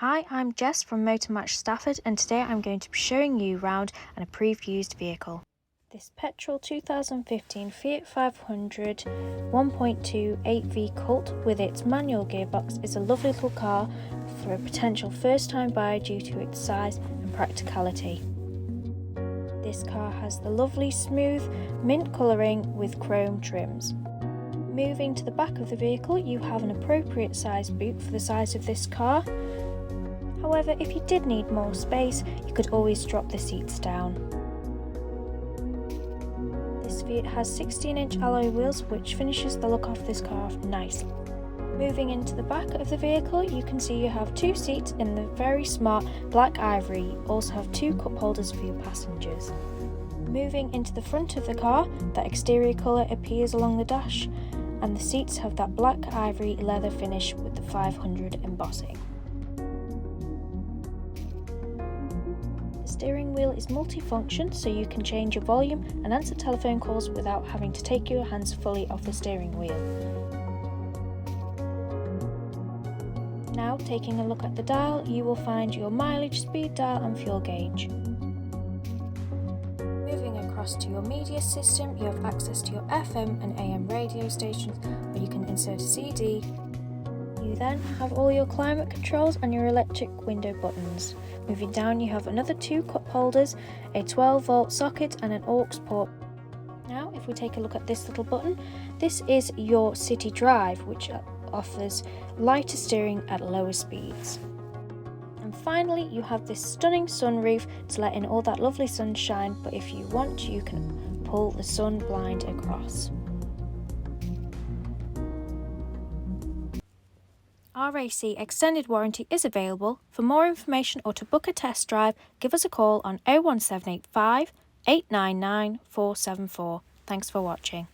Hi, I'm Jess from Motor Match Stafford, and today I'm going to be showing you around an approved used vehicle. This petrol 2015 Fiat 500 1.2 8V Cult with its manual gearbox is a lovely little car for a potential first-time buyer due to its size and practicality. This car has the lovely smooth mint colouring with chrome trims. Moving to the back of the vehicle, you have an appropriate size boot for the size of this car. However, if you did need more space, you could always drop the seats down. This Fiat has 16-inch alloy wheels, which finishes the look of this car off nicely. Moving into the back of the vehicle, you can see you have two seats in the very smart black ivory. You also have two cup holders for your passengers. Moving into the front of the car, that exterior colour appears along the dash, and the seats have that black ivory leather finish with the 500 embossing. The steering wheel is multifunction, so you can change your volume and answer telephone calls without having to take your hands fully off the steering wheel. Now, taking a look at the dial, you will find your mileage, speed dial and fuel gauge. Moving across to your media system, you have access to your FM and AM radio stations where you can insert a CD. You then have all your climate controls and your electric window buttons. Moving down, you have another two cup holders, a 12-volt socket and an aux port. Now, if we take a look at this little button, this is your city drive, which offers lighter steering at lower speeds. And finally, you have this stunning sunroof to let in all that lovely sunshine, but if you want, you can pull the sun blind across. RAC Extended Warranty is available. For more information or to book a test drive, give us a call on 01785 899 474. Thanks for watching.